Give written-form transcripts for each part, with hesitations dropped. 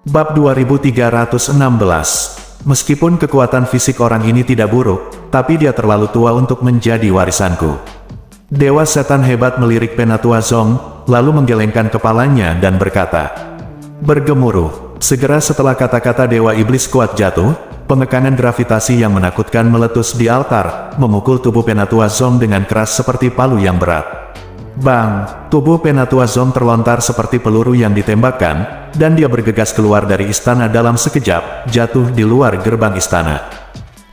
Bab 2316. Meskipun kekuatan fisik orang ini tidak buruk, tapi dia terlalu tua untuk menjadi warisanku. Dewa setan hebat melirik Penatua Zong, lalu menggelengkan kepalanya dan berkata, bergemuruh. Segera setelah kata-kata Dewa Iblis kuat jatuh, pengekangan gravitasi yang menakutkan meletus di altar, memukul tubuh Penatua Zong dengan keras seperti palu yang berat. Bang! Tubuh Penatua Zong terlontar seperti peluru yang ditembakkan, dan dia bergegas keluar dari istana dalam sekejap, jatuh di luar gerbang istana.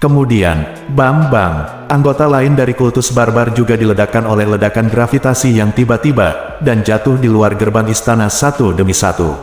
Kemudian, bang! Anggota lain dari kultus barbar juga diledakkan oleh ledakan gravitasi yang tiba-tiba, dan jatuh di luar gerbang istana satu demi satu.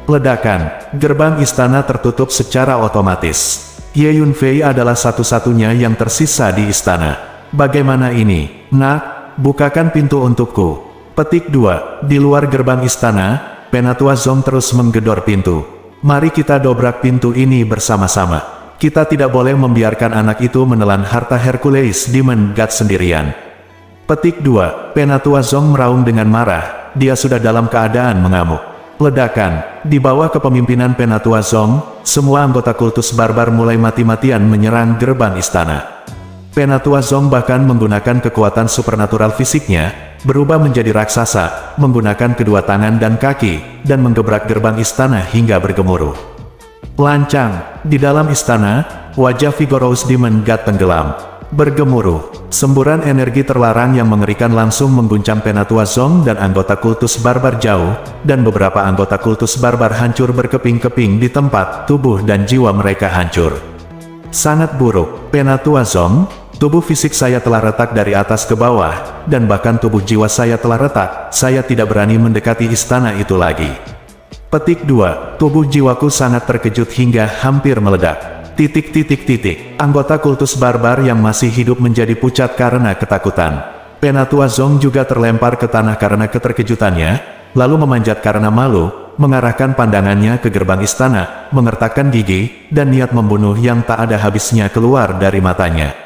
Ledakan, gerbang istana tertutup secara otomatis. Ye Yunfei adalah satu-satunya yang tersisa di istana. Bagaimana ini, nak? Bukakan pintu untukku. Petik 2. Di luar gerbang istana, Penatua Zong terus menggedor pintu. Mari kita dobrak pintu ini bersama-sama. Kita tidak boleh membiarkan anak itu menelan harta Hercules Demon God sendirian. Petik 2. Penatua Zong meraung dengan marah, dia sudah dalam keadaan mengamuk. Ledakan, di bawah kepemimpinan Penatua Zong, semua anggota kultus barbar mulai mati-matian menyerang gerbang istana. Penatua Zong bahkan menggunakan kekuatan supernatural fisiknya, berubah menjadi raksasa, menggunakan kedua tangan dan kaki, dan menggebrak gerbang istana hingga bergemuruh. Lancang, di dalam istana, wajah Vigorous Demon God tenggelam. Bergemuruh, semburan energi terlarang yang mengerikan langsung mengguncang Penatua Zong dan anggota kultus barbar jauh, dan beberapa anggota kultus barbar hancur berkeping-keping di tempat, tubuh dan jiwa mereka hancur. Sangat buruk, Penatua Zong, tubuh fisik saya telah retak dari atas ke bawah, dan bahkan tubuh jiwa saya telah retak, saya tidak berani mendekati istana itu lagi. Petik 2, tubuh jiwaku sangat terkejut hingga hampir meledak. Anggota kultus barbar yang masih hidup menjadi pucat karena ketakutan. Penatua Zong juga terlempar ke tanah karena keterkejutannya, lalu memanjat karena malu, mengarahkan pandangannya ke gerbang istana, mengertakkan gigi, dan niat membunuh yang tak ada habisnya keluar dari matanya.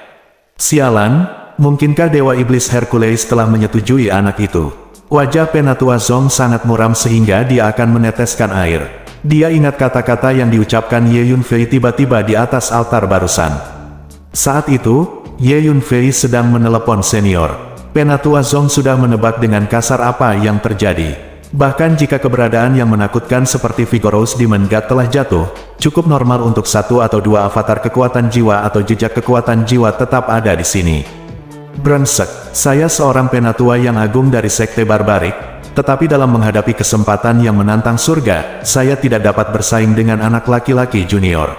Sialan, mungkinkah Dewa Iblis Hercules telah menyetujui anak itu? Wajah Penatua Zong sangat muram sehingga dia akan meneteskan air. Dia ingat kata-kata yang diucapkan Ye Yunfei tiba-tiba di atas altar barusan. Saat itu, Ye Yunfei sedang menelepon senior. Penatua Zong sudah menebak dengan kasar apa yang terjadi. Bahkan jika keberadaan yang menakutkan seperti Vigorous Demon God telah jatuh, cukup normal untuk satu atau dua avatar kekuatan jiwa atau jejak kekuatan jiwa tetap ada di sini. Brengsek, saya seorang penatua yang agung dari sekte barbarik, tetapi dalam menghadapi kesempatan yang menantang surga, saya tidak dapat bersaing dengan anak laki-laki junior.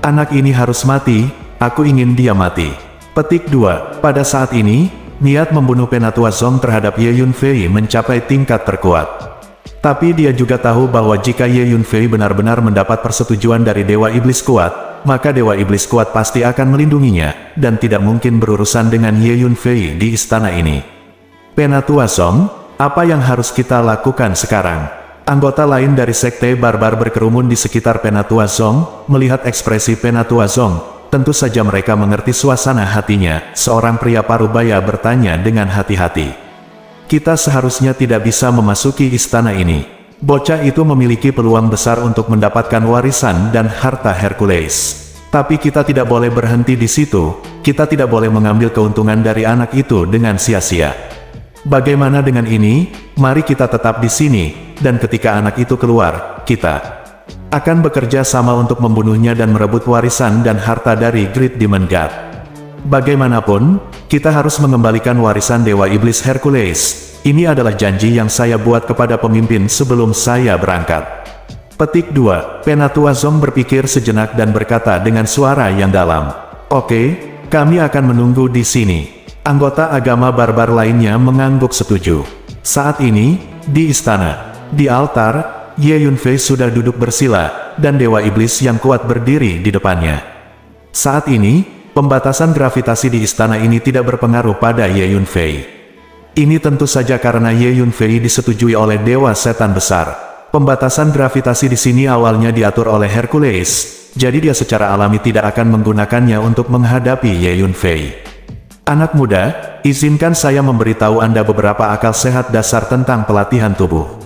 Anak ini harus mati, aku ingin dia mati. Petik 2, pada saat ini, niat membunuh Penatua Zong terhadap Ye Yunfei mencapai tingkat terkuat. Tapi dia juga tahu bahwa jika Ye Yunfei benar-benar mendapat persetujuan dari Dewa Iblis kuat, maka Dewa Iblis kuat pasti akan melindunginya, dan tidak mungkin berurusan dengan Ye Yunfei di istana ini. Penatua Zong, apa yang harus kita lakukan sekarang? Anggota lain dari sekte barbar berkerumun di sekitar Penatua Zong, melihat ekspresi Penatua Zong. Tentu saja mereka mengerti suasana hatinya. Seorang pria parubaya bertanya dengan hati-hati. Kita seharusnya tidak bisa memasuki istana ini. Bocah itu memiliki peluang besar untuk mendapatkan warisan dan harta Hercules. Tapi kita tidak boleh berhenti di situ. Kita tidak boleh mengambil keuntungan dari anak itu dengan sia-sia. Bagaimana dengan ini? Mari kita tetap di sini, dan ketika anak itu keluar, kita akan bekerja sama untuk membunuhnya dan merebut warisan dan harta dari Great Demon God. Bagaimanapun, kita harus mengembalikan warisan Dewa Iblis Hercules. Ini adalah janji yang saya buat kepada pemimpin sebelum saya berangkat. Petik 2, Penatua Zong berpikir sejenak dan berkata dengan suara yang dalam. Oke, kami akan menunggu di sini. Anggota agama barbar lainnya mengangguk setuju. Saat ini, di istana, di altar, Ye Yunfei sudah duduk bersila, dan Dewa Iblis yang kuat berdiri di depannya. Saat ini, pembatasan gravitasi di istana ini tidak berpengaruh pada Ye Yunfei. Ini tentu saja karena Ye Yunfei disetujui oleh Dewa Setan Besar. Pembatasan gravitasi di sini awalnya diatur oleh Hercules, jadi dia secara alami tidak akan menggunakannya untuk menghadapi Ye Yunfei. Anak muda, izinkan saya memberitahu Anda beberapa akal sehat dasar tentang pelatihan tubuh.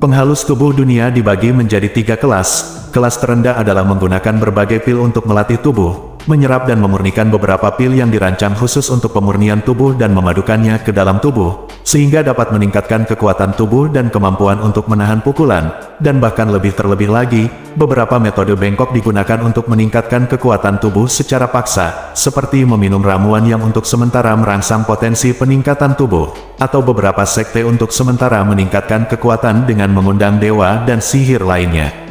Penghalus tubuh dunia dibagi menjadi 3 kelas. Kelas terendah adalah menggunakan berbagai pil untuk melatih tubuh, menyerap dan memurnikan beberapa pil yang dirancang khusus untuk pemurnian tubuh dan memadukannya ke dalam tubuh, sehingga dapat meningkatkan kekuatan tubuh dan kemampuan untuk menahan pukulan, dan bahkan terlebih lagi, beberapa metode bengkok digunakan untuk meningkatkan kekuatan tubuh secara paksa, seperti meminum ramuan yang untuk sementara merangsang potensi peningkatan tubuh, atau beberapa sekte untuk sementara meningkatkan kekuatan dengan mengundang dewa dan sihir lainnya.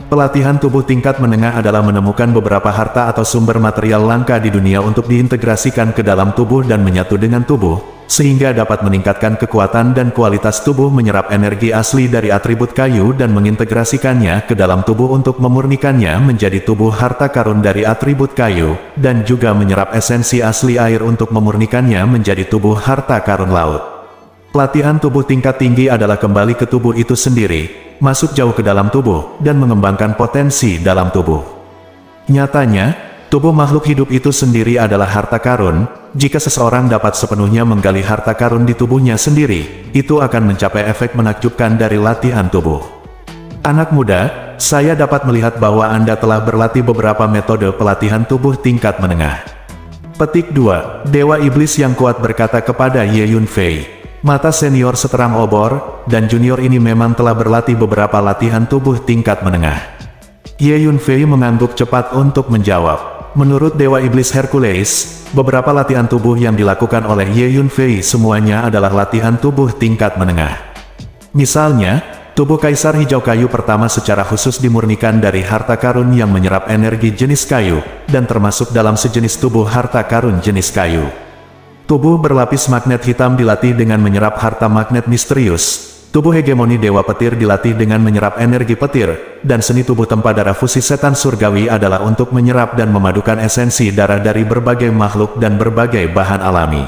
Pelatihan tubuh tingkat menengah adalah menemukan beberapa harta atau sumber material langka di dunia untuk diintegrasikan ke dalam tubuh dan menyatu dengan tubuh, sehingga dapat meningkatkan kekuatan dan kualitas tubuh, menyerap energi asli dari atribut kayu dan mengintegrasikannya ke dalam tubuh untuk memurnikannya menjadi tubuh harta karun dari atribut kayu, dan juga menyerap esensi asli air untuk memurnikannya menjadi tubuh harta karun laut. Pelatihan tubuh tingkat tinggi adalah kembali ke tubuh itu sendiri, masuk jauh ke dalam tubuh, dan mengembangkan potensi dalam tubuh. Nyatanya, tubuh makhluk hidup itu sendiri adalah harta karun. Jika seseorang dapat sepenuhnya menggali harta karun di tubuhnya sendiri, itu akan mencapai efek menakjubkan dari latihan tubuh. Anak muda, saya dapat melihat bahwa Anda telah berlatih beberapa metode pelatihan tubuh tingkat menengah. Petik 2. Dewa Iblis yang kuat berkata kepada Ye Yunfei. Mata senior seterang obor, dan junior ini memang telah berlatih beberapa latihan tubuh tingkat menengah. Ye Yunfei mengangguk cepat untuk menjawab. Menurut Dewa Iblis Hercules, beberapa latihan tubuh yang dilakukan oleh Ye Yunfei semuanya adalah latihan tubuh tingkat menengah. Misalnya, tubuh Kaisar Hijau Kayu pertama secara khusus dimurnikan dari harta karun yang menyerap energi jenis kayu, dan termasuk dalam sejenis tubuh harta karun jenis kayu. Tubuh berlapis magnet hitam dilatih dengan menyerap harta magnet misterius. Tubuh hegemoni Dewa Petir dilatih dengan menyerap energi petir, dan seni tubuh Tempadara Fusi Setan Surgawi adalah untuk menyerap dan memadukan esensi darah dari berbagai makhluk dan berbagai bahan alami.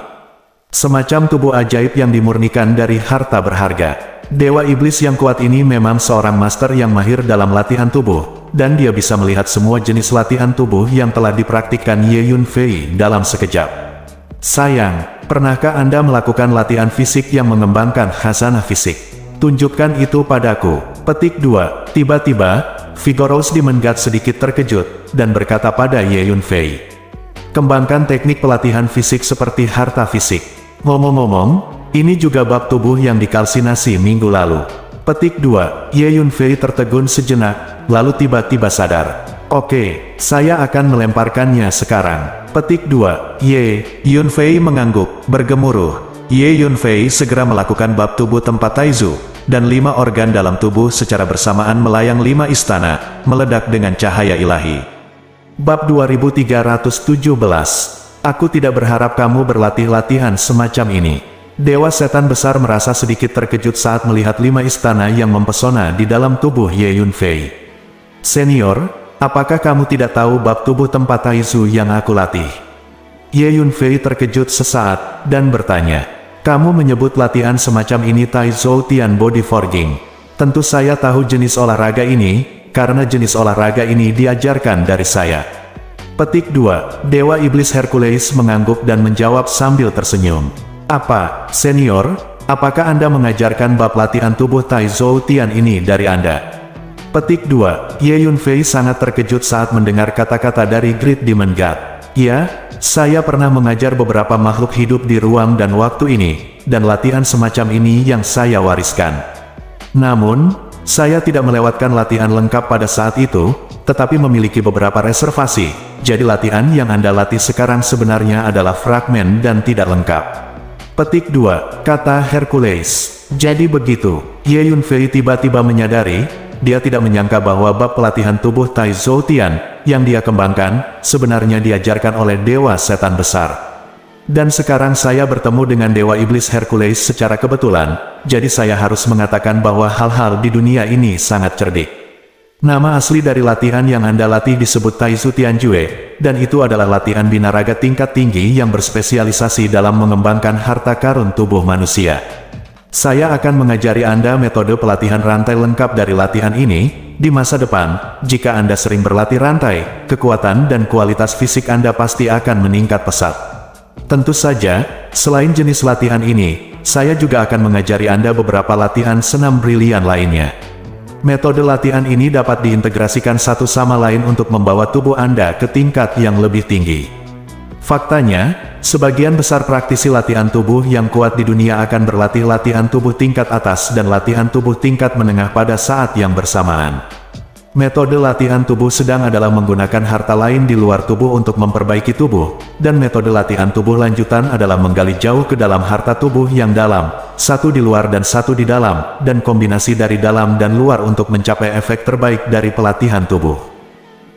Semacam tubuh ajaib yang dimurnikan dari harta berharga. Dewa Iblis yang kuat ini memang seorang master yang mahir dalam latihan tubuh, dan dia bisa melihat semua jenis latihan tubuh yang telah dipraktikkan Ye Yunfei dalam sekejap. Sayang, pernahkah Anda melakukan latihan fisik yang mengembangkan khazanah fisik? Tunjukkan itu padaku. Petik 2. Tiba-tiba, Vigorous Demon God sedikit terkejut, dan berkata pada Ye Yunfei. Kembangkan teknik pelatihan fisik seperti harta fisik. Ngomong-ngomong, ini juga bab tubuh yang dikalsinasi minggu lalu. Petik 2. Ye Yunfei tertegun sejenak, lalu tiba-tiba sadar. Oke, saya akan melemparkannya sekarang. Petik 2. Ye Yunfei mengangguk, bergemuruh. Ye Yunfei segera melakukan bab tubuh tempat Taizu, dan 5 organ dalam tubuh secara bersamaan melayang 5 istana, meledak dengan cahaya ilahi. Bab 2317. Aku tidak berharap kamu berlatih latihan semacam ini. Dewa Setan Besar merasa sedikit terkejut saat melihat 5 istana yang mempesona di dalam tubuh Ye Yunfei. Senior, apakah kamu tidak tahu bab tubuh tempat Taizu yang aku latih? Ye Yunfei terkejut sesaat, dan bertanya, kamu menyebut latihan semacam ini Taizu Tian Body Forging. Tentu saya tahu jenis olahraga ini, karena jenis olahraga ini diajarkan dari saya. Petik 2. Dewa Iblis Hercules mengangguk dan menjawab sambil tersenyum. Apa, senior? Apakah Anda mengajarkan bab latihan tubuh Taizu Tian ini dari Anda? Petik 2. Ye Yunfei sangat terkejut saat mendengar kata-kata dari Great Demon God. Ya, saya pernah mengajar beberapa makhluk hidup di ruang dan waktu ini, dan latihan semacam ini yang saya wariskan. Namun, saya tidak melewatkan latihan lengkap pada saat itu, tetapi memiliki beberapa reservasi. Jadi latihan yang Anda latih sekarang sebenarnya adalah fragmen dan tidak lengkap. Petik 2. Kata Hercules. Jadi begitu. Ye Yunfei tiba-tiba menyadari, dia tidak menyangka bahwa bab pelatihan tubuh Taizu Tian yang dia kembangkan, sebenarnya diajarkan oleh Dewa Setan Besar. Dan sekarang saya bertemu dengan Dewa Iblis Hercules secara kebetulan, jadi saya harus mengatakan bahwa hal-hal di dunia ini sangat cerdik. Nama asli dari latihan yang Anda latih disebut Taizu Tianjue, dan itu adalah latihan binaraga tingkat tinggi yang berspesialisasi dalam mengembangkan harta karun tubuh manusia. Saya akan mengajari Anda metode pelatihan rantai lengkap dari latihan ini. Di masa depan, jika Anda sering berlatih rantai, kekuatan dan kualitas fisik Anda pasti akan meningkat pesat. Tentu saja, selain jenis latihan ini, saya juga akan mengajari Anda beberapa latihan senam brilian lainnya. Metode latihan ini dapat diintegrasikan satu sama lain untuk membawa tubuh Anda ke tingkat yang lebih tinggi. Faktanya, sebagian besar praktisi latihan tubuh yang kuat di dunia akan berlatih latihan tubuh tingkat atas dan latihan tubuh tingkat menengah pada saat yang bersamaan. Metode latihan tubuh sedang adalah menggunakan harta lain di luar tubuh untuk memperbaiki tubuh, dan metode latihan tubuh lanjutan adalah menggali jauh ke dalam harta tubuh yang dalam, satu di luar dan satu di dalam, dan kombinasi dari dalam dan luar untuk mencapai efek terbaik dari pelatihan tubuh.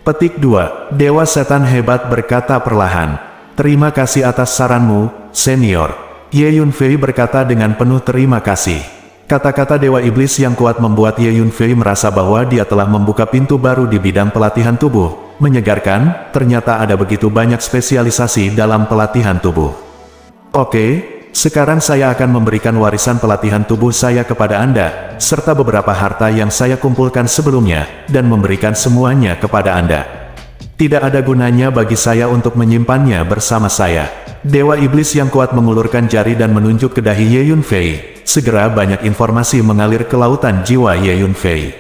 Petik 2. Dewa Setan Hebat berkata perlahan, "Terima kasih atas saranmu, senior." Ye Yunfei berkata dengan penuh terima kasih. Kata-kata Dewa Iblis yang kuat membuat Ye Yunfei merasa bahwa dia telah membuka pintu baru di bidang pelatihan tubuh. Menyegarkan, ternyata ada begitu banyak spesialisasi dalam pelatihan tubuh. Oke, sekarang saya akan memberikan warisan pelatihan tubuh saya kepada Anda, serta beberapa harta yang saya kumpulkan sebelumnya, dan memberikan semuanya kepada Anda. Tidak ada gunanya bagi saya untuk menyimpannya bersama saya. Dewa Iblis yang kuat mengulurkan jari dan menunjuk ke dahi Ye Yunfei. Segera banyak informasi mengalir ke lautan jiwa Ye Yunfei.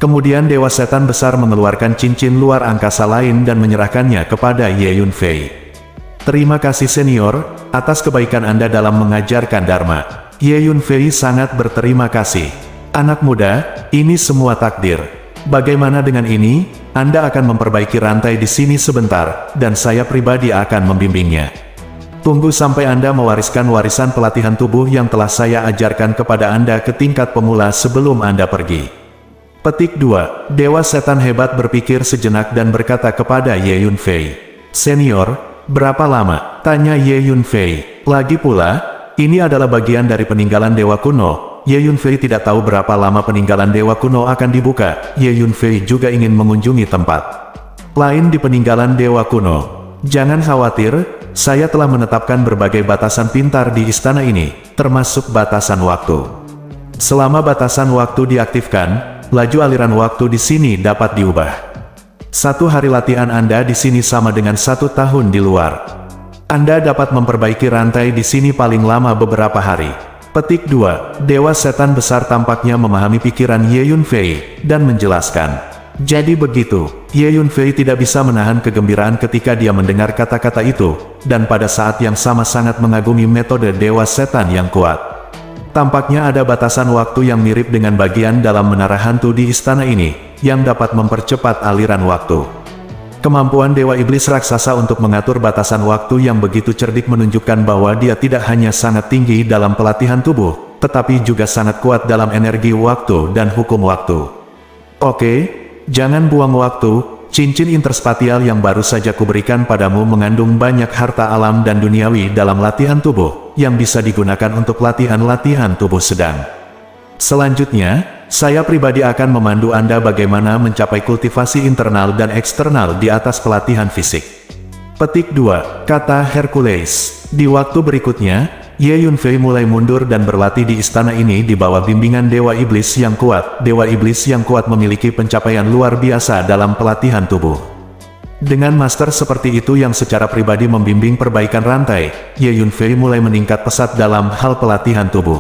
Kemudian Dewa Setan Besar mengeluarkan cincin luar angkasa lain dan menyerahkannya kepada Ye Yunfei. "Terima kasih senior, atas kebaikan Anda dalam mengajarkan Dharma." Ye Yunfei sangat berterima kasih. "Anak muda, ini semua takdir. Bagaimana dengan ini? Anda akan memperbaiki rantai di sini sebentar, dan saya pribadi akan membimbingnya. Tunggu sampai Anda mewariskan warisan pelatihan tubuh yang telah saya ajarkan kepada Anda ke tingkat pemula sebelum Anda pergi." Petik 2. Dewa Setan Hebat berpikir sejenak dan berkata kepada Ye Yunfei, "Senior, berapa lama?" tanya Ye Yunfei. Lagi pula, ini adalah bagian dari peninggalan Dewa Kuno. Ye Yunfei tidak tahu berapa lama peninggalan Dewa Kuno akan dibuka. Ye Yunfei juga ingin mengunjungi tempat lain di peninggalan Dewa Kuno. "Jangan khawatir, saya telah menetapkan berbagai batasan pintar di istana ini, termasuk batasan waktu. Selama batasan waktu diaktifkan, laju aliran waktu di sini dapat diubah. Satu hari latihan Anda di sini sama dengan 1 tahun di luar. Anda dapat memperbaiki rantai di sini paling lama beberapa hari." Petik 2. Dewa Setan Besar tampaknya memahami pikiran Ye Yunfei, dan menjelaskan. Jadi begitu, Ye Yunfei tidak bisa menahan kegembiraan ketika dia mendengar kata-kata itu, dan pada saat yang sama sangat mengagumi metode Dewa Setan yang kuat. Tampaknya ada batasan waktu yang mirip dengan bagian dalam menara hantu di istana ini, yang dapat mempercepat aliran waktu. Kemampuan Dewa Iblis Raksasa untuk mengatur batasan waktu yang begitu cerdik menunjukkan bahwa dia tidak hanya sangat tinggi dalam pelatihan tubuh, tetapi juga sangat kuat dalam energi waktu dan hukum waktu. "Oke, jangan buang waktu, cincin interspatial yang baru saja kuberikan padamu mengandung banyak harta alam dan duniawi dalam latihan tubuh, yang bisa digunakan untuk latihan-latihan tubuh sedang. Selanjutnya, saya pribadi akan memandu Anda bagaimana mencapai kultivasi internal dan eksternal di atas pelatihan fisik." Petik 2. Kata Hercules. Di waktu berikutnya, Ye Yunfei mulai mundur dan berlatih di istana ini di bawah bimbingan Dewa Iblis yang kuat. Dewa Iblis yang kuat memiliki pencapaian luar biasa dalam pelatihan tubuh. Dengan master seperti itu yang secara pribadi membimbing perbaikan rantai, Ye Yunfei mulai meningkat pesat dalam hal pelatihan tubuh.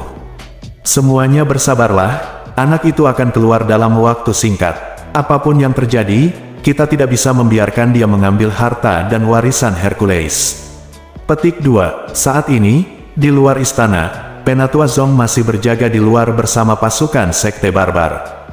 "Semuanya bersabarlah, anak itu akan keluar dalam waktu singkat. Apapun yang terjadi, kita tidak bisa membiarkan dia mengambil harta dan warisan Hercules." Petik 2. Saat ini, di luar istana, Penatua Zong masih berjaga di luar bersama pasukan Sekte Barbar.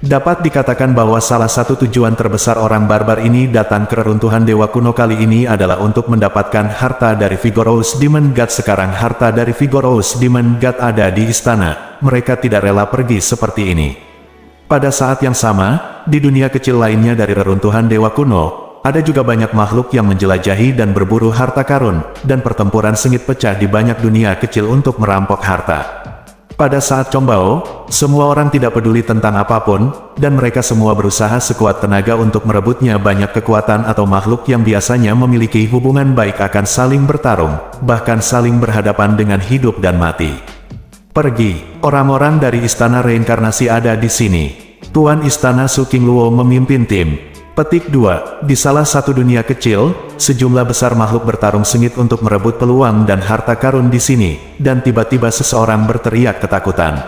Dapat dikatakan bahwa salah satu tujuan terbesar orang barbar ini datang ke reruntuhan Dewa Kuno kali ini adalah untuk mendapatkan harta dari Vigorous Demon God. Sekarang harta dari Vigorous Demon God ada di istana, mereka tidak rela pergi seperti ini. Pada saat yang sama, di dunia kecil lainnya dari reruntuhan Dewa Kuno, ada juga banyak makhluk yang menjelajahi dan berburu harta karun, dan pertempuran sengit pecah di banyak dunia kecil untuk merampok harta. Pada saat Combao, semua orang tidak peduli tentang apapun, dan mereka semua berusaha sekuat tenaga untuk merebutnya. Banyak kekuatan atau makhluk yang biasanya memiliki hubungan baik akan saling bertarung, bahkan saling berhadapan dengan hidup dan mati. "Pergi." Orang-orang dari Istana Reinkarnasi ada di sini. Tuan Istana Su Qingluo memimpin tim. Petik 2. Di salah satu dunia kecil, sejumlah besar makhluk bertarung sengit untuk merebut peluang dan harta karun di sini, dan tiba-tiba seseorang berteriak ketakutan.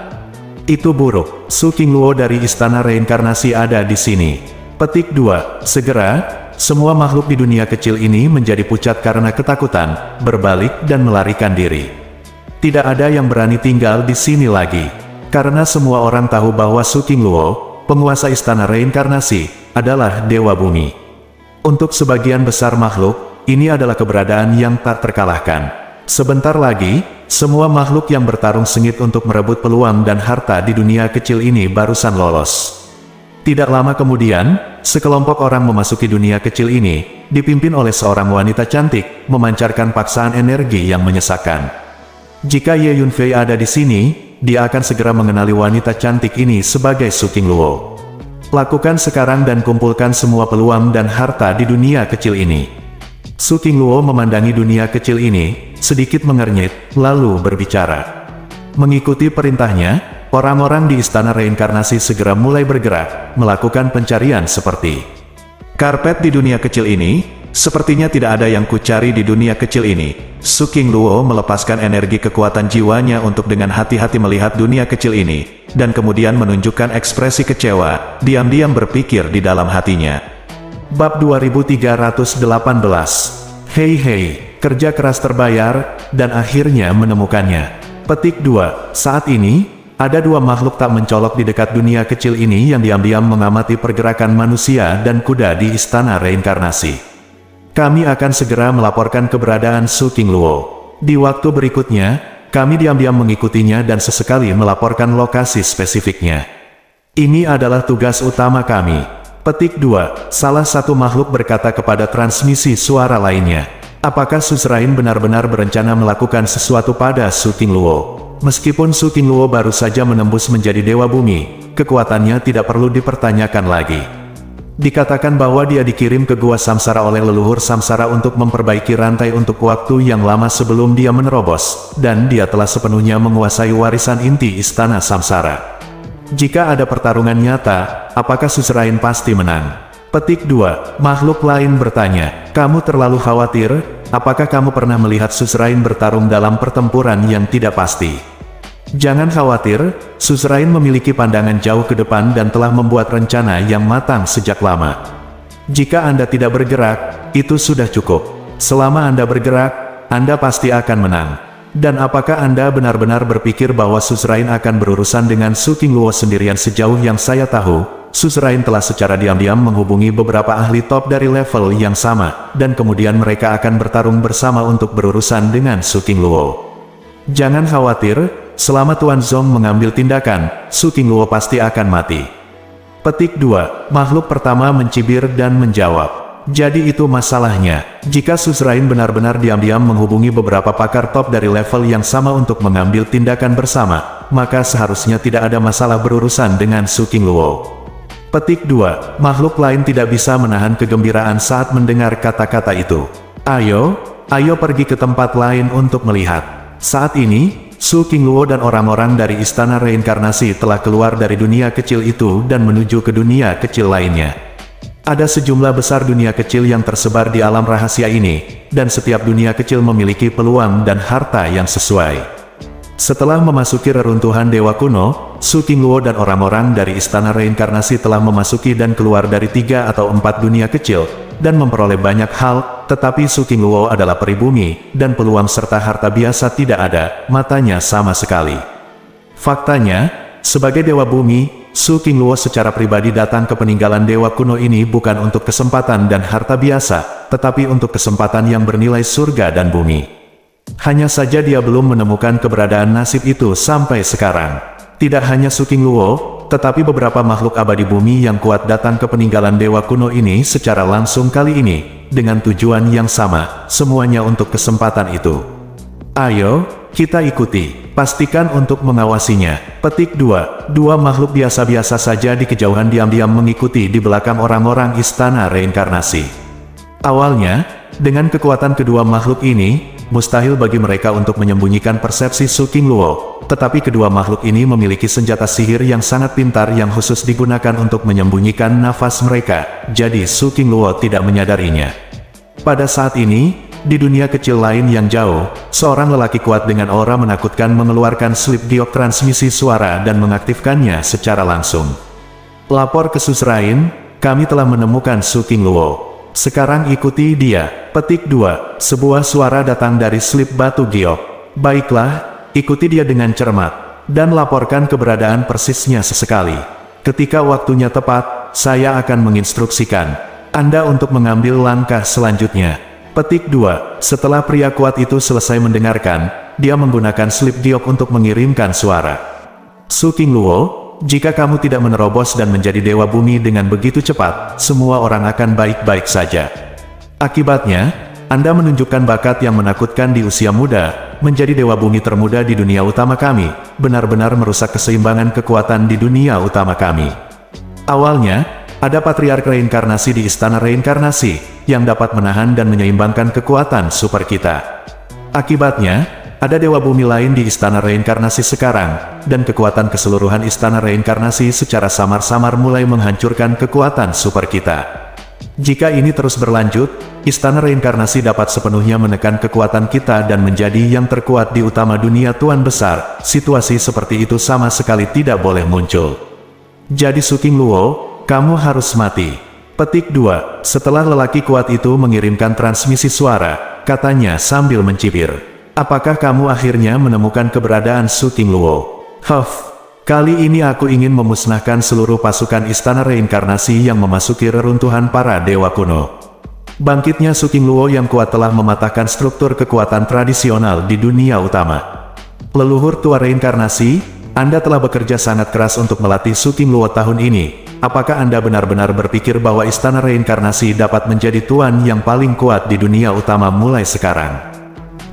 Itu buruk, Su Qingluo dari Istana Reinkarnasi ada di sini. Petik 2. Segera, semua makhluk di dunia kecil ini menjadi pucat karena ketakutan, berbalik dan melarikan diri. Tidak ada yang berani tinggal di sini lagi. Karena semua orang tahu bahwa Su Qingluo, penguasa Istana Reinkarnasi, adalah Dewa Bumi. Untuk sebagian besar makhluk, ini adalah keberadaan yang tak terkalahkan. Sebentar lagi, semua makhluk yang bertarung sengit untuk merebut peluang dan harta di dunia kecil ini barusan lolos. Tidak lama kemudian, sekelompok orang memasuki dunia kecil ini, dipimpin oleh seorang wanita cantik, memancarkan paksaan energi yang menyesakkan. Jika Ye Yunfei ada di sini, dia akan segera mengenali wanita cantik ini sebagai Su Qingluo. Lakukan sekarang dan kumpulkan semua peluang dan harta di dunia kecil ini. Su Qingluo memandangi dunia kecil ini, sedikit mengernyit, lalu berbicara. Mengikuti perintahnya, orang-orang di Istana Reinkarnasi segera mulai bergerak, melakukan pencarian seperti karpet di dunia kecil ini. Sepertinya tidak ada yang kucari di dunia kecil ini. Su Qingluo melepaskan energi kekuatan jiwanya untuk dengan hati-hati melihat dunia kecil ini, dan kemudian menunjukkan ekspresi kecewa, diam-diam berpikir di dalam hatinya. Bab 2318. Hei, kerja keras terbayar, dan akhirnya menemukannya. Petik 2. Saat ini, ada dua makhluk tak mencolok di dekat dunia kecil ini yang diam-diam mengamati pergerakan manusia dan kuda di Istana Reinkarnasi. Kami akan segera melaporkan keberadaan Su Qingluo. Di waktu berikutnya, kami diam-diam mengikutinya dan sesekali melaporkan lokasi spesifiknya. Ini adalah tugas utama kami. Petik 2. Salah satu makhluk berkata kepada transmisi suara lainnya. Apakah Suzerain benar-benar berencana melakukan sesuatu pada Su Qingluo? Meskipun Su Qingluo baru saja menembus menjadi Dewa Bumi, kekuatannya tidak perlu dipertanyakan lagi. Dikatakan bahwa dia dikirim ke Gua Samsara oleh leluhur Samsara untuk memperbaiki rantai untuk waktu yang lama sebelum dia menerobos, dan dia telah sepenuhnya menguasai warisan inti Istana Samsara. Jika ada pertarungan nyata, apakah Suzerain pasti menang? Petik 2. Makhluk lain bertanya, kamu terlalu khawatir, apakah kamu pernah melihat Suzerain bertarung dalam pertempuran yang tidak pasti? Jangan khawatir, Suzerain memiliki pandangan jauh ke depan dan telah membuat rencana yang matang sejak lama. Jika Anda tidak bergerak, itu sudah cukup. Selama Anda bergerak, Anda pasti akan menang. Dan apakah Anda benar-benar berpikir bahwa Suzerain akan berurusan dengan Su Qingluo sendirian? Sejauh yang saya tahu, Suzerain telah secara diam-diam menghubungi beberapa ahli top dari level yang sama, dan kemudian mereka akan bertarung bersama untuk berurusan dengan Su Qingluo. Jangan khawatir, selama Tuan Zong mengambil tindakan, Su Qingluo pasti akan mati. Petik 2. Makhluk pertama mencibir dan menjawab. Jadi itu masalahnya. Jika Suzerain benar-benar diam-diam menghubungi beberapa pakar top dari level yang sama untuk mengambil tindakan bersama, maka seharusnya tidak ada masalah berurusan dengan Su Qingluo. Petik 2. Makhluk lain tidak bisa menahan kegembiraan saat mendengar kata-kata itu. Ayo pergi ke tempat lain untuk melihat. Saat ini, Su Qingluo dan orang-orang dari Istana Reinkarnasi telah keluar dari dunia kecil itu dan menuju ke dunia kecil lainnya. Ada sejumlah besar dunia kecil yang tersebar di alam rahasia ini, dan setiap dunia kecil memiliki peluang dan harta yang sesuai. Setelah memasuki reruntuhan Dewa Kuno, Su Qingluo dan orang-orang dari Istana Reinkarnasi telah memasuki dan keluar dari 3 atau 4 dunia kecil, dan memperoleh banyak hal, tetapi Su Qingluo adalah pribumi, dan peluang serta harta biasa tidak ada, matanya sama sekali. Faktanya, sebagai Dewa Bumi, Su Qingluo secara pribadi datang ke peninggalan Dewa Kuno ini bukan untuk kesempatan dan harta biasa, tetapi untuk kesempatan yang bernilai surga dan bumi. Hanya saja dia belum menemukan keberadaan nasib itu sampai sekarang. Tidak hanya Su Qingluo, tetapi beberapa makhluk abadi bumi yang kuat datang ke peninggalan Dewa Kuno ini secara langsung kali ini, dengan tujuan yang sama, semuanya untuk kesempatan itu. Ayo, kita ikuti. Pastikan untuk mengawasinya. Petik 2. Dua makhluk biasa-biasa saja di kejauhan diam-diam mengikuti di belakang orang-orang Istana Reinkarnasi. Awalnya, dengan kekuatan kedua makhluk ini, mustahil bagi mereka untuk menyembunyikan persepsi Su Qingluo. Tetapi kedua makhluk ini memiliki senjata sihir yang sangat pintar yang khusus digunakan untuk menyembunyikan nafas mereka, jadi Su Qingluo tidak menyadarinya. Pada saat ini, di dunia kecil lain yang jauh, seorang lelaki kuat dengan aura menakutkan mengeluarkan slip giok transmisi suara dan mengaktifkannya secara langsung. Lapor ke Suzerain, kami telah menemukan Su Qingluo. Sekarang ikuti dia. Petik 2. Sebuah suara datang dari slip batu giok. Baiklah, ikuti dia dengan cermat, dan laporkan keberadaan persisnya sesekali. Ketika waktunya tepat, saya akan menginstruksikan Anda untuk mengambil langkah selanjutnya. Petik 2. Setelah pria kuat itu selesai mendengarkan, dia menggunakan slip giok untuk mengirimkan suara. Su Qingluo, jika kamu tidak menerobos dan menjadi dewa bumi dengan begitu cepat, semua orang akan baik-baik saja. Akibatnya, Anda menunjukkan bakat yang menakutkan di usia muda, menjadi dewa bumi termuda di dunia utama kami, benar-benar merusak keseimbangan kekuatan di dunia utama kami. Awalnya, ada patriark reinkarnasi di istana reinkarnasi, yang dapat menahan dan menyeimbangkan kekuatan super kita. Akibatnya, ada dewa bumi lain di istana reinkarnasi sekarang, dan kekuatan keseluruhan istana reinkarnasi secara samar-samar mulai menghancurkan kekuatan super kita. Jika ini terus berlanjut, istana reinkarnasi dapat sepenuhnya menekan kekuatan kita dan menjadi yang terkuat di utama dunia Tuan Besar. Situasi seperti itu sama sekali tidak boleh muncul. Jadi Su Qingluo, kamu harus mati. Petik 2. Setelah lelaki kuat itu mengirimkan transmisi suara, katanya sambil mencibir. Apakah kamu akhirnya menemukan keberadaan Su Qingluo? Kali ini aku ingin memusnahkan seluruh pasukan istana reinkarnasi yang memasuki reruntuhan para dewa kuno. Bangkitnya Su Qingluo yang kuat telah mematahkan struktur kekuatan tradisional di dunia utama. Leluhur tua reinkarnasi, Anda telah bekerja sangat keras untuk melatih Su Qingluo tahun ini. Apakah Anda benar-benar berpikir bahwa istana reinkarnasi dapat menjadi tuan yang paling kuat di dunia utama mulai sekarang?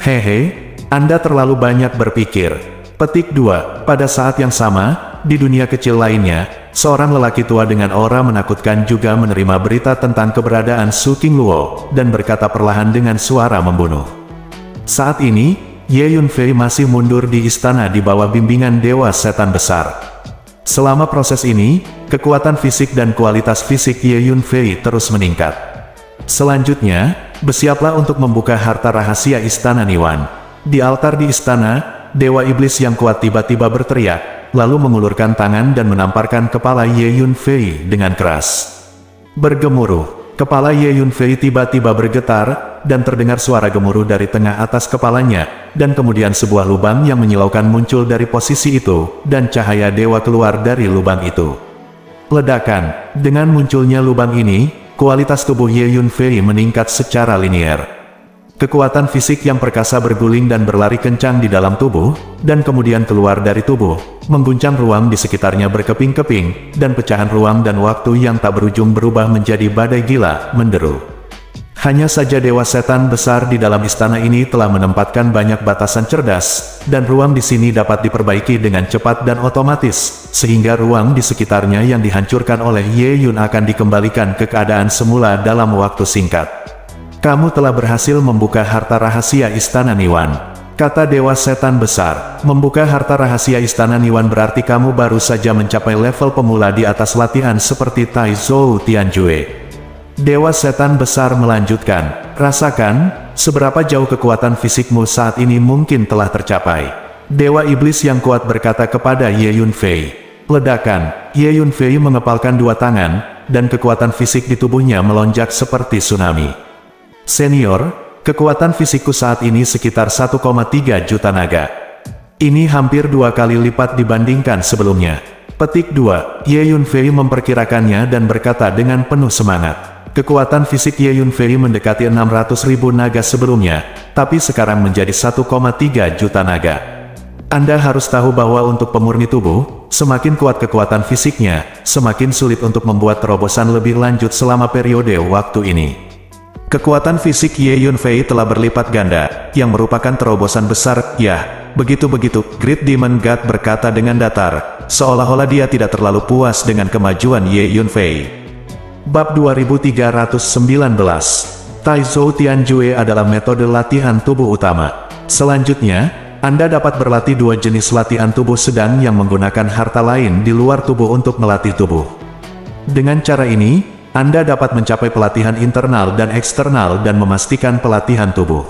Hehe, Anda terlalu banyak berpikir. Petik 2. Pada saat yang sama, di dunia kecil lainnya, seorang lelaki tua dengan aura menakutkan juga menerima berita tentang keberadaan Su Qingluo, dan berkata perlahan dengan suara membunuh. Saat ini, Ye Yunfei masih mundur di istana di bawah bimbingan Dewa Setan Besar. Selama proses ini, kekuatan fisik dan kualitas fisik Ye Yunfei terus meningkat. Selanjutnya, bersiaplah untuk membuka harta rahasia istana Niwan. Di altar di istana, Dewa Iblis yang kuat tiba-tiba berteriak, lalu mengulurkan tangan dan menamparkan kepala Ye Yunfei dengan keras. Bergemuruh, kepala Ye Yunfei tiba-tiba bergetar, dan terdengar suara gemuruh dari tengah atas kepalanya, dan kemudian sebuah lubang yang menyilaukan muncul dari posisi itu, dan cahaya dewa keluar dari lubang itu. Ledakan, dengan munculnya lubang ini, kualitas tubuh Ye Yunfei meningkat secara linier. Kekuatan fisik yang perkasa berguling dan berlari kencang di dalam tubuh, dan kemudian keluar dari tubuh, mengguncang ruang di sekitarnya berkeping-keping, dan pecahan ruang dan waktu yang tak berujung berubah menjadi badai gila, menderu. Hanya saja Dewa Setan Besar di dalam istana ini telah menempatkan banyak batasan cerdas, dan ruang di sini dapat diperbaiki dengan cepat dan otomatis, sehingga ruang di sekitarnya yang dihancurkan oleh Ye Yun akan dikembalikan ke keadaan semula dalam waktu singkat. Kamu telah berhasil membuka harta rahasia istana Niwan, kata Dewa Setan Besar. Membuka harta rahasia istana Niwan berarti kamu baru saja mencapai level pemula di atas latihan seperti Tai Zhou Tianjue. Dewa Setan Besar melanjutkan, rasakan, seberapa jauh kekuatan fisikmu saat ini mungkin telah tercapai. Dewa Iblis yang kuat berkata kepada Ye Yunfei. Ledakan, Ye Yunfei mengepalkan dua tangan, dan kekuatan fisik di tubuhnya melonjak seperti tsunami. Senior, kekuatan fisikku saat ini sekitar 1,3 juta naga. Ini hampir 2 kali lipat dibandingkan sebelumnya. Petik 2, Ye Yunfei memperkirakannya dan berkata dengan penuh semangat. Kekuatan fisik Ye Yunfei mendekati 600.000 naga sebelumnya, tapi sekarang menjadi 1,3 juta naga. Anda harus tahu bahwa untuk pemurni tubuh, semakin kuat kekuatan fisiknya, semakin sulit untuk membuat terobosan lebih lanjut selama periode waktu ini. Kekuatan fisik Ye Yunfei telah berlipat ganda, yang merupakan terobosan besar, ya, begitu-begitu, Great Demon God berkata dengan datar, seolah-olah dia tidak terlalu puas dengan kemajuan Ye Yunfei. Bab 2319, Taizhou Tianjue adalah metode latihan tubuh utama. Selanjutnya, Anda dapat berlatih dua jenis latihan tubuh sedang yang menggunakan harta lain di luar tubuh untuk melatih tubuh. Dengan cara ini, Anda dapat mencapai pelatihan internal dan eksternal dan memastikan pelatihan tubuh.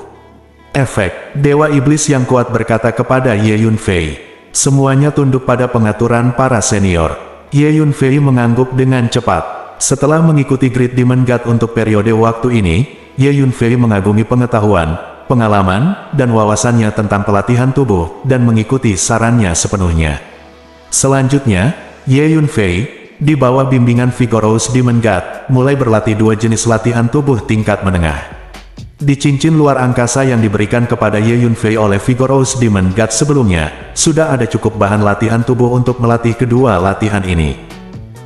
Efek, Dewa Iblis yang kuat berkata kepada Ye Yunfei. Semuanya tunduk pada pengaturan para senior. Ye Yunfei mengangguk dengan cepat. Setelah mengikuti Great Demon God untuk periode waktu ini, Ye Yunfei mengagumi pengetahuan, pengalaman, dan wawasannya tentang pelatihan tubuh, dan mengikuti sarannya sepenuhnya. Selanjutnya, Ye Yunfei, di bawah bimbingan Vigorous Demon God, mulai berlatih dua jenis latihan tubuh tingkat menengah. Di cincin luar angkasa yang diberikan kepada Ye Yunfei oleh Vigorous Demon God sebelumnya, sudah ada cukup bahan latihan tubuh untuk melatih kedua latihan ini.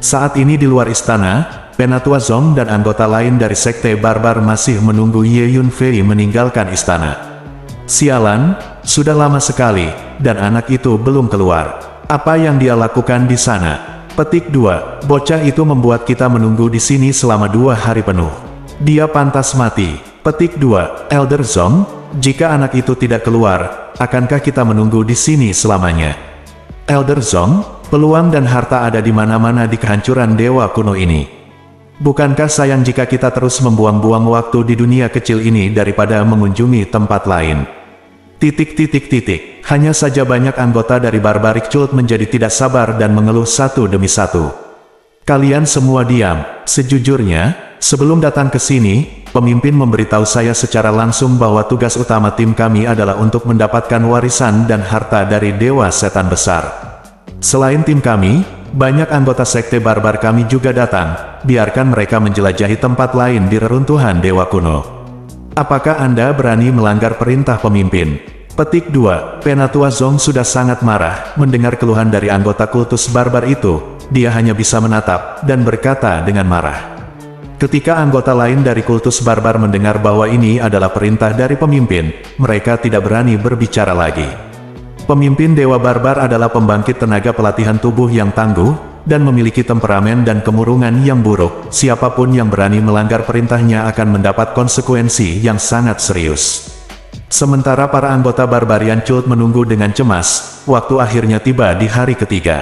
Saat ini di luar istana, Penatua Zong dan anggota lain dari Sekte Barbar masih menunggu Ye Yunfei meninggalkan istana. Sialan, sudah lama sekali, dan anak itu belum keluar. Apa yang dia lakukan di sana? Petik 2. Bocah itu membuat kita menunggu di sini selama 2 hari penuh. Dia pantas mati. Petik 2. Elder Zong, jika anak itu tidak keluar, akankah kita menunggu di sini selamanya? Elder Zong, peluang dan harta ada di mana-mana di kehancuran dewa kuno ini. Bukankah sayang jika kita terus membuang-buang waktu di dunia kecil ini daripada mengunjungi tempat lain? Hanya saja banyak anggota dari Barbaric Cult menjadi tidak sabar dan mengeluh satu demi satu. Kalian semua diam. Sejujurnya, sebelum datang ke sini, pemimpin memberitahu saya secara langsung bahwa tugas utama tim kami adalah untuk mendapatkan warisan dan harta dari Dewa Setan Besar. Selain tim kami, banyak anggota Sekte Barbar kami juga datang. Biarkan mereka menjelajahi tempat lain di reruntuhan Dewa Kuno. Apakah Anda berani melanggar perintah pemimpin? Petik 2. Penatua Zong sudah sangat marah mendengar keluhan dari anggota kultus barbar itu. Dia hanya bisa menatap dan berkata dengan marah. Ketika anggota lain dari kultus barbar mendengar bahwa ini adalah perintah dari pemimpin, mereka tidak berani berbicara lagi. Pemimpin Dewa Barbar adalah pembangkit tenaga pelatihan tubuh yang tangguh, dan memiliki temperamen dan kemurungan yang buruk. Siapapun yang berani melanggar perintahnya akan mendapat konsekuensi yang sangat serius. Sementara para anggota Barbarian Cult menunggu dengan cemas, waktu akhirnya tiba di hari ketiga.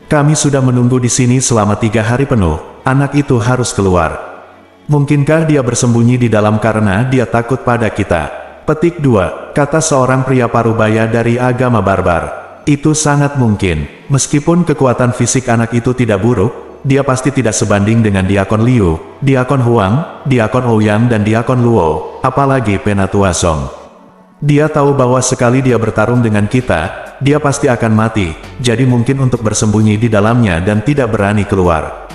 Kami sudah menunggu di sini selama 3 hari penuh, anak itu harus keluar. Mungkinkah dia bersembunyi di dalam karena dia takut pada kita? Petik 2, kata seorang pria parubaya dari agama barbar. Itu sangat mungkin. Meskipun kekuatan fisik anak itu tidak buruk, dia pasti tidak sebanding dengan Diakon Liu, Diakon Huang, Diakon Ouyang dan Diakon Luo, apalagi Penatua Zong. Dia tahu bahwa sekali dia bertarung dengan kita, dia pasti akan mati, jadi mungkin untuk bersembunyi di dalamnya dan tidak berani keluar.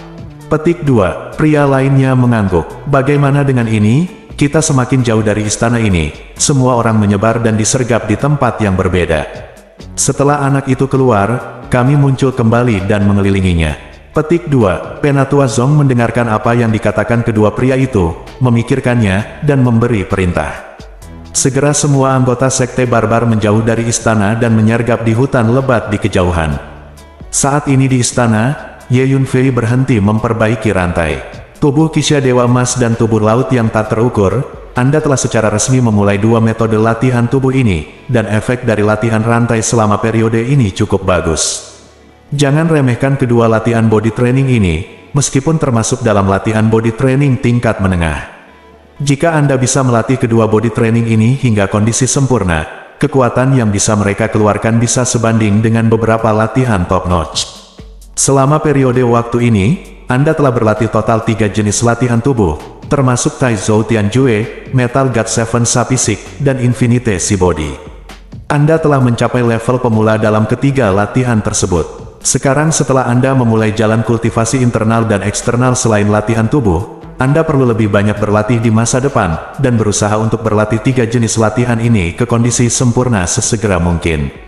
Petik 2, pria lainnya mengangguk. Bagaimana dengan ini? Kita semakin jauh dari istana ini, semua orang menyebar dan disergap di tempat yang berbeda. Setelah anak itu keluar, kami muncul kembali dan mengelilinginya. Petik 2, Penatua Zong mendengarkan apa yang dikatakan kedua pria itu, memikirkannya, dan memberi perintah. Segera semua anggota Sekte Barbar menjauh dari istana dan menyergap di hutan lebat di kejauhan. Saat ini di istana, Ye Yunfei berhenti memperbaiki rantai. Tubuh Kisha Dewa Emas dan tubuh laut yang tak terukur, Anda telah secara resmi memulai 2 metode latihan tubuh ini, dan efek dari latihan rantai selama periode ini cukup bagus. Jangan remehkan kedua latihan body training ini, meskipun termasuk dalam latihan body training tingkat menengah. Jika Anda bisa melatih kedua body training ini hingga kondisi sempurna, kekuatan yang bisa mereka keluarkan bisa sebanding dengan beberapa latihan top notch. Selama periode waktu ini, Anda telah berlatih total 3 jenis latihan tubuh, termasuk Taizhou Tianjue, Metal God 7 Sapisik, dan Infinite Si Body. Anda telah mencapai level pemula dalam ketiga latihan tersebut. Sekarang setelah Anda memulai jalan kultivasi internal dan eksternal selain latihan tubuh, Anda perlu lebih banyak berlatih di masa depan, dan berusaha untuk berlatih 3 jenis latihan ini ke kondisi sempurna sesegera mungkin.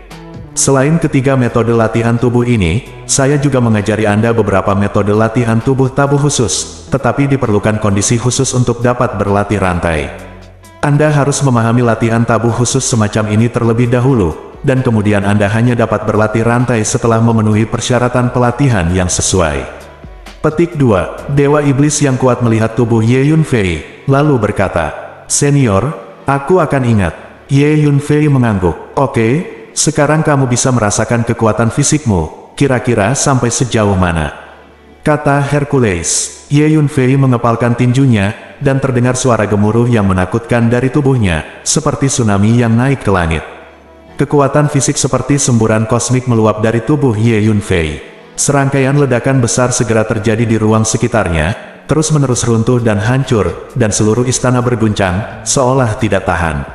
Selain ketiga metode latihan tubuh ini, saya juga mengajari Anda beberapa metode latihan tubuh tabu khusus, tetapi diperlukan kondisi khusus untuk dapat berlatih rantai. Anda harus memahami latihan tabu khusus semacam ini terlebih dahulu, dan kemudian Anda hanya dapat berlatih rantai setelah memenuhi persyaratan pelatihan yang sesuai. Petik 2, Dewa Iblis yang kuat melihat tubuh Ye Yunfei. lalu berkata, "Senior, aku akan ingat." Ye Yunfei mengangguk. "Oke, sekarang kamu bisa merasakan kekuatan fisikmu, kira-kira sampai sejauh mana?" kata Hercules. Ye Yunfei mengepalkan tinjunya, dan terdengar suara gemuruh yang menakutkan dari tubuhnya, seperti tsunami yang naik ke langit. Kekuatan fisik seperti semburan kosmik meluap dari tubuh Ye Yunfei. Serangkaian ledakan besar segera terjadi di ruang sekitarnya, terus-menerus runtuh dan hancur, dan seluruh istana berguncang, seolah tidak tahan.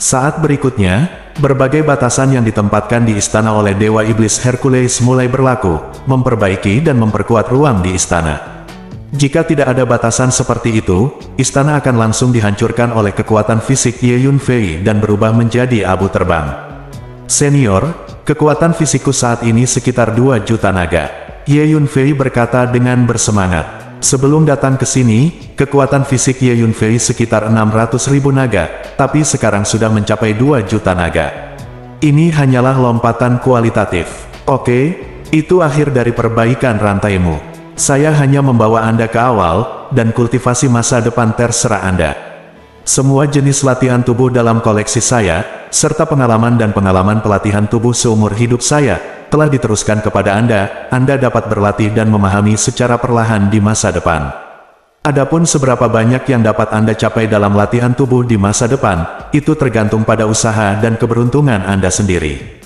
Saat berikutnya, berbagai batasan yang ditempatkan di istana oleh Dewa Iblis Hercules mulai berlaku, memperbaiki dan memperkuat ruang di istana. Jika tidak ada batasan seperti itu, istana akan langsung dihancurkan oleh kekuatan fisik Ye Yunfei dan berubah menjadi abu terbang. "Senior, kekuatan fisikku saat ini sekitar 2 juta naga," Ye Yunfei berkata dengan bersemangat. Sebelum datang ke sini, kekuatan fisik Ye Yunfei sekitar 600.000 naga, tapi sekarang sudah mencapai 2 juta naga. Ini hanyalah lompatan kualitatif. Oke, itu akhir dari perbaikan rantaimu. Saya hanya membawa Anda ke awal, dan kultivasi masa depan terserah Anda. Semua jenis latihan tubuh dalam koleksi saya, serta pengalaman dan pengalaman pelatihan tubuh seumur hidup saya, telah diteruskan kepada Anda. Anda dapat berlatih dan memahami secara perlahan di masa depan. Adapun seberapa banyak yang dapat Anda capai dalam latihan tubuh di masa depan, itu tergantung pada usaha dan keberuntungan Anda sendiri.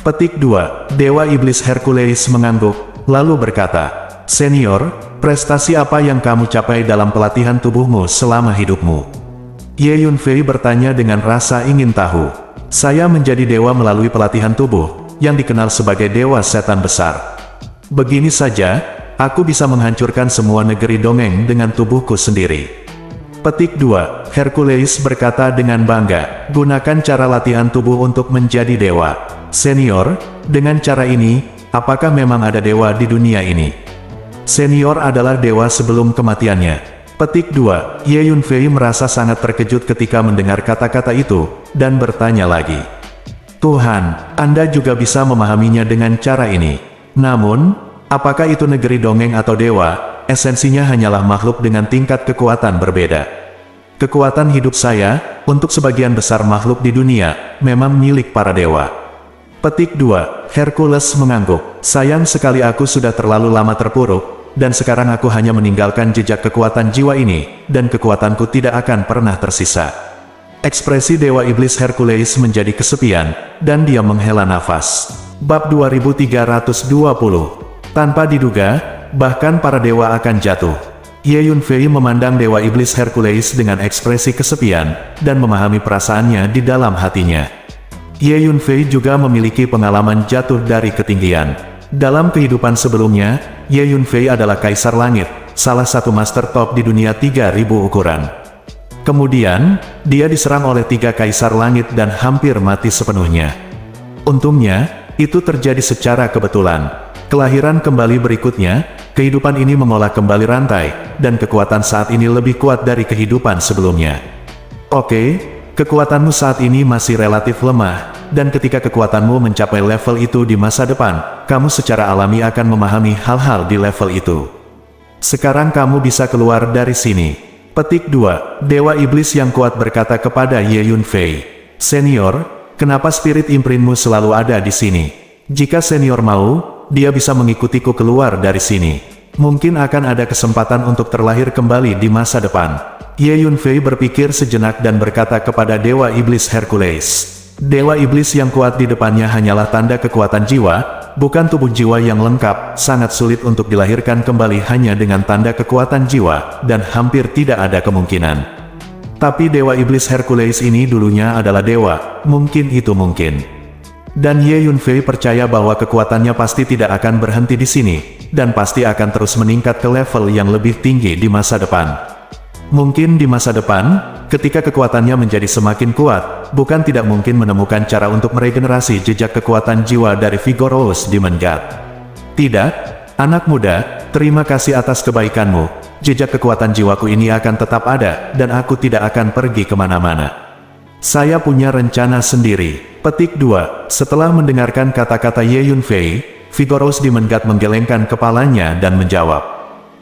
Petik 2. Dewa Iblis Hercules mengangguk, lalu berkata, "Senior, prestasi apa yang kamu capai dalam pelatihan tubuhmu selama hidupmu?" Ye Yunfei bertanya dengan rasa ingin tahu. "Saya menjadi dewa melalui pelatihan tubuh, yang dikenal sebagai Dewa Setan Besar. Begini saja, aku bisa menghancurkan semua negeri dongeng dengan tubuhku sendiri." Petik 2. Hercules berkata dengan bangga, "Gunakan cara latihan tubuh untuk menjadi dewa. Senior, dengan cara ini, apakah memang ada dewa di dunia ini?" Senior adalah dewa sebelum kematiannya. Petik 2. Ye Yunfei merasa sangat terkejut ketika mendengar kata-kata itu, dan bertanya lagi. "Tuhan, Anda juga bisa memahaminya dengan cara ini. Namun, apakah itu negeri dongeng atau dewa? Esensinya hanyalah makhluk dengan tingkat kekuatan berbeda. Kekuatan hidup saya, untuk sebagian besar makhluk di dunia, memang milik para dewa." Petik 2. Hercules mengangguk. "Sayang sekali aku sudah terlalu lama terpuruk, dan sekarang aku hanya meninggalkan jejak kekuatan jiwa ini, dan kekuatanku tidak akan pernah tersisa." Ekspresi Dewa Iblis Hercules menjadi kesepian, dan dia menghela nafas. Bab 2320. Tanpa diduga, bahkan para dewa akan jatuh. Ye Yunfei memandang Dewa Iblis Hercules dengan ekspresi kesepian, dan memahami perasaannya di dalam hatinya. Ye Yunfei juga memiliki pengalaman jatuh dari ketinggian. Dalam kehidupan sebelumnya, Ye Yunfei adalah Kaisar Langit, salah satu master top di dunia 3000 ukuran. Kemudian, dia diserang oleh 3 Kaisar Langit dan hampir mati sepenuhnya. Untungnya, itu terjadi secara kebetulan. Kelahiran kembali berikutnya, kehidupan ini mengolah kembali rantai, dan kekuatan saat ini lebih kuat dari kehidupan sebelumnya. Oke, kekuatanmu saat ini masih relatif lemah, dan ketika kekuatanmu mencapai level itu di masa depan, kamu secara alami akan memahami hal-hal di level itu. Sekarang kamu bisa keluar dari sini. Petik 2. Dewa Iblis yang kuat berkata kepada Ye Yunfei, "Senior, kenapa spirit imprintmu selalu ada di sini? Jika senior mau, dia bisa mengikutiku keluar dari sini. Mungkin akan ada kesempatan untuk terlahir kembali di masa depan." Ye Yunfei berpikir sejenak dan berkata kepada Dewa Iblis Hercules, "Dewa Iblis yang kuat di depannya hanyalah tanda kekuatan jiwa, bukan tubuh jiwa yang lengkap. Sangat sulit untuk dilahirkan kembali hanya dengan tanda kekuatan jiwa, dan hampir tidak ada kemungkinan. Tapi Dewa Iblis Hercules ini dulunya adalah dewa, mungkin itu mungkin." Dan Ye Yunfei percaya bahwa kekuatannya pasti tidak akan berhenti di sini, dan pasti akan terus meningkat ke level yang lebih tinggi di masa depan. Mungkin di masa depan, ketika kekuatannya menjadi semakin kuat, bukan tidak mungkin menemukan cara untuk meregenerasi jejak kekuatan jiwa dari Vigorous Demon God. "Tidak, anak muda, terima kasih atas kebaikanmu. Jejak kekuatan jiwaku ini akan tetap ada, dan aku tidak akan pergi kemana-mana. Saya punya rencana sendiri." Petik 2. Setelah mendengarkan kata-kata Ye Yunfei, Vigorous Demon God menggelengkan kepalanya dan menjawab,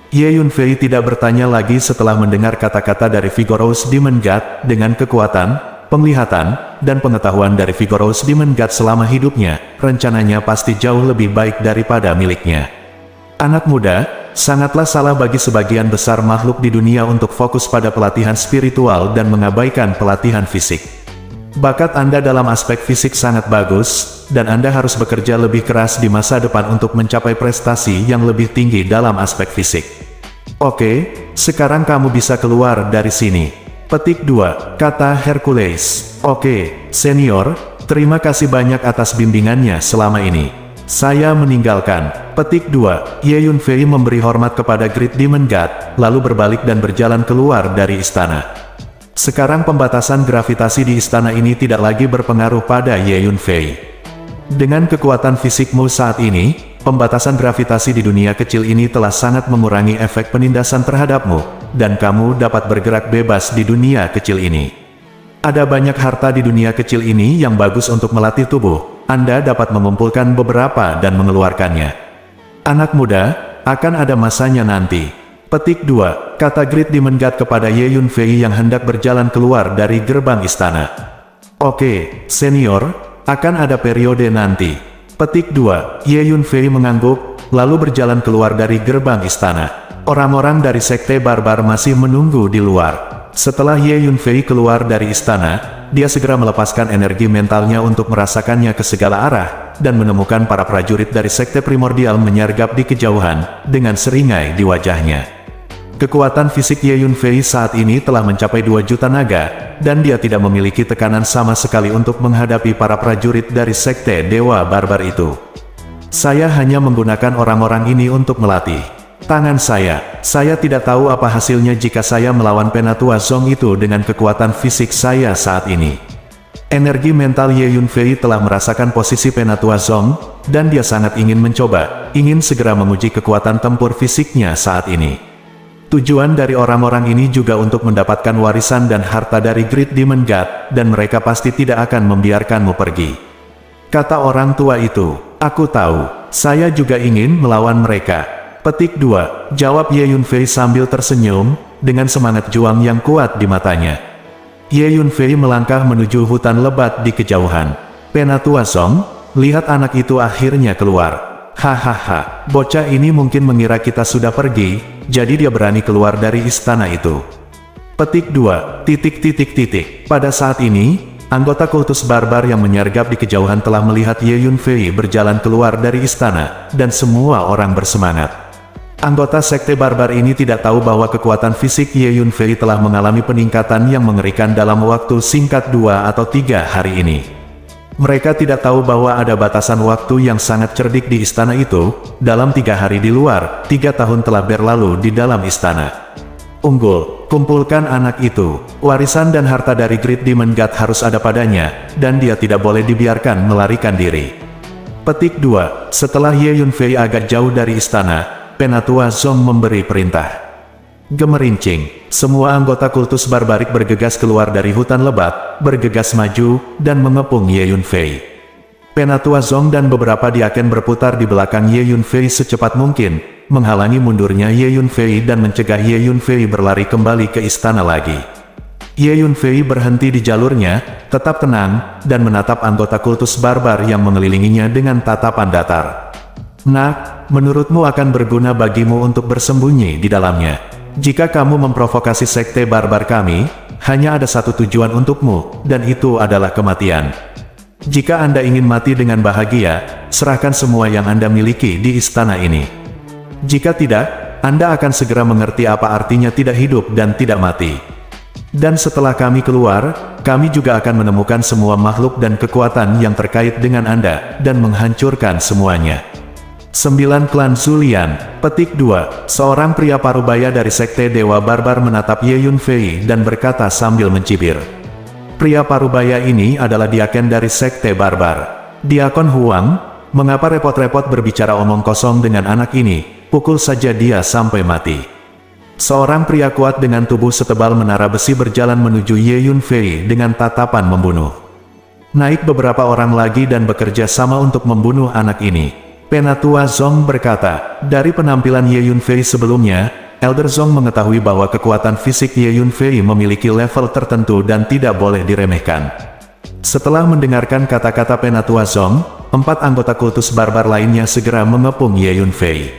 Ye Yunfei tidak bertanya lagi setelah mendengar kata-kata dari Vigorous Demon God. Dengan kekuatan, penglihatan, dan pengetahuan dari Vigorous Demon God selama hidupnya, rencananya pasti jauh lebih baik daripada miliknya. Anak muda, sangatlah salah bagi sebagian besar makhluk di dunia untuk fokus pada pelatihan spiritual dan mengabaikan pelatihan fisik. Bakat Anda dalam aspek fisik sangat bagus, dan Anda harus bekerja lebih keras di masa depan untuk mencapai prestasi yang lebih tinggi dalam aspek fisik. Oke, sekarang kamu bisa keluar dari sini. Petik 2, kata Hercules. Oke, senior, terima kasih banyak atas bimbingannya selama ini. Saya meninggalkan. Petik 2, Ye Yunfei memberi hormat kepada Great Demon God, lalu berbalik dan berjalan keluar dari istana. Sekarang pembatasan gravitasi di istana ini tidak lagi berpengaruh pada Ye Yunfei. Dengan kekuatan fisikmu saat ini, pembatasan gravitasi di dunia kecil ini telah sangat mengurangi efek penindasan terhadapmu, dan kamu dapat bergerak bebas di dunia kecil ini. Ada banyak harta di dunia kecil ini yang bagus untuk melatih tubuh. Anda dapat mengumpulkan beberapa dan mengeluarkannya. Anak muda, akan ada masanya nanti. Petik 2, kata Great Demon God kepada Ye Yunfei yang hendak berjalan keluar dari gerbang istana. Oke, senior, akan ada periode nanti. Petik 2, Ye Yunfei mengangguk, lalu berjalan keluar dari gerbang istana. Orang-orang dari sekte barbar masih menunggu di luar. Setelah Ye Yunfei keluar dari istana, dia segera melepaskan energi mentalnya untuk merasakannya ke segala arah, dan menemukan para prajurit dari sekte primordial menyergap di kejauhan, dengan seringai di wajahnya. Kekuatan fisik Ye Yunfei saat ini telah mencapai 2 juta naga, dan dia tidak memiliki tekanan sama sekali untuk menghadapi para prajurit dari sekte dewa barbar itu. Saya hanya menggunakan orang-orang ini untuk melatih tangan saya tidak tahu apa hasilnya jika saya melawan Penatua Zong itu dengan kekuatan fisik saya saat ini. Energi mental Ye Yunfei telah merasakan posisi Penatua Zong, dan dia sangat ingin mencoba, ingin segera menguji kekuatan tempur fisiknya saat ini. Tujuan dari orang-orang ini juga untuk mendapatkan warisan dan harta dari Great Demon God, dan mereka pasti tidak akan membiarkanmu pergi. Kata orang tua itu, aku tahu, saya juga ingin melawan mereka. Petik 2, jawab Ye Yunfei sambil tersenyum, dengan semangat juang yang kuat di matanya. Ye Yunfei melangkah menuju hutan lebat di kejauhan. Penatua Zong, lihat anak itu akhirnya keluar. Hahaha, bocah ini mungkin mengira kita sudah pergi, jadi dia berani keluar dari istana itu. Petik 2, Pada saat ini, anggota kultus barbar yang menyergap di kejauhan telah melihat Ye Yunfei berjalan keluar dari istana, dan semua orang bersemangat. Anggota sekte barbar ini tidak tahu bahwa kekuatan fisik Ye Yunfei telah mengalami peningkatan yang mengerikan dalam waktu singkat 2 atau 3 hari ini. Mereka tidak tahu bahwa ada batasan waktu yang sangat cerdik di istana itu. Dalam 3 hari di luar, 3 tahun telah berlalu di dalam istana. Unggul, kumpulkan anak itu. Warisan dan harta dari Great Demon God harus ada padanya, dan dia tidak boleh dibiarkan melarikan diri. Petik 2, setelah Ye Yunfei agak jauh dari istana, Penatua Zong memberi perintah. Gemerincing, semua anggota kultus barbarik bergegas keluar dari hutan lebat, bergegas maju, dan mengepung Ye Yunfei. Penatua Zong dan beberapa diaken berputar di belakang Ye Yunfei secepat mungkin, menghalangi mundurnya Ye Yunfei dan mencegah Ye Yunfei berlari kembali ke istana lagi. Ye Yunfei berhenti di jalurnya, tetap tenang, dan menatap anggota kultus barbar yang mengelilinginya dengan tatapan datar. Nak, menurutmu akan berguna bagimu untuk bersembunyi di dalamnya. Jika kamu memprovokasi sekte barbar kami, hanya ada satu tujuan untukmu, dan itu adalah kematian. Jika Anda ingin mati dengan bahagia, serahkan semua yang Anda miliki di istana ini. Jika tidak, Anda akan segera mengerti apa artinya tidak hidup dan tidak mati. Dan setelah kami keluar, kami juga akan menemukan semua makhluk dan kekuatan yang terkait dengan Anda, dan menghancurkan semuanya. 9 Klan Zulian. Petik 2, seorang pria parubaya dari sekte dewa barbar menatap Ye Yunfei dan berkata sambil mencibir. Pria parubaya ini adalah diaken dari sekte barbar. Diakon Huang, mengapa repot-repot berbicara omong kosong dengan anak ini, pukul saja dia sampai mati. Seorang pria kuat dengan tubuh setebal menara besi berjalan menuju Ye Yunfei dengan tatapan membunuh. Naik beberapa orang lagi dan bekerja sama untuk membunuh anak ini. Penatua Zong berkata, dari penampilan Ye Yunfei sebelumnya, Elder Zong mengetahui bahwa kekuatan fisik Ye Yunfei memiliki level tertentu dan tidak boleh diremehkan. Setelah mendengarkan kata-kata Penatua Zong, 4 anggota kultus barbar lainnya segera mengepung Ye Yunfei.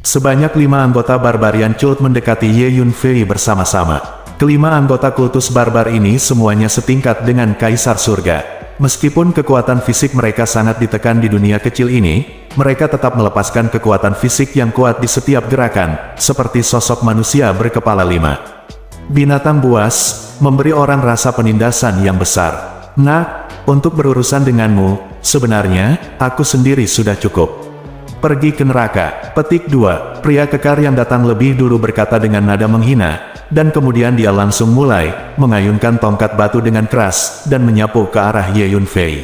Sebanyak 5 anggota barbarian cult mendekati Ye Yunfei bersama-sama. Kelima anggota kultus barbar ini semuanya setingkat dengan Kaisar Surga. Meskipun kekuatan fisik mereka sangat ditekan di dunia kecil ini, mereka tetap melepaskan kekuatan fisik yang kuat di setiap gerakan, seperti sosok manusia berkepala 5. Binatang buas, memberi orang rasa penindasan yang besar. Nah, untuk berurusan denganmu, sebenarnya, aku sendiri sudah cukup. Pergi ke neraka. Petik 2. Pria kekar yang datang lebih dulu berkata dengan nada menghina, dan kemudian dia langsung mulai mengayunkan tongkat batu dengan keras, dan menyapu ke arah Ye Yunfei.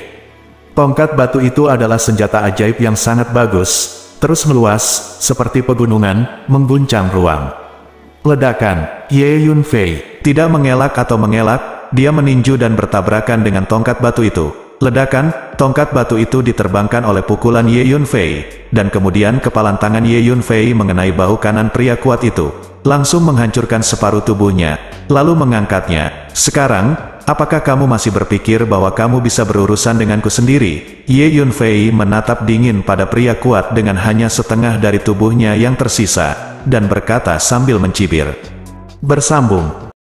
Tongkat batu itu adalah senjata ajaib yang sangat bagus, terus meluas, seperti pegunungan, mengguncang ruang. Ledakan. Ye Yunfei tidak mengelak atau mengelak, dia meninju dan bertabrakan dengan tongkat batu itu. Ledakan, tongkat batu itu diterbangkan oleh pukulan Ye Yunfei, dan kemudian kepalan tangan Ye Yunfei mengenai bahu kanan pria kuat itu, langsung menghancurkan separuh tubuhnya, lalu mengangkatnya. Sekarang, apakah kamu masih berpikir bahwa kamu bisa berurusan denganku sendiri? Ye Yunfei menatap dingin pada pria kuat dengan hanya setengah dari tubuhnya yang tersisa, dan berkata sambil mencibir. Bersambung.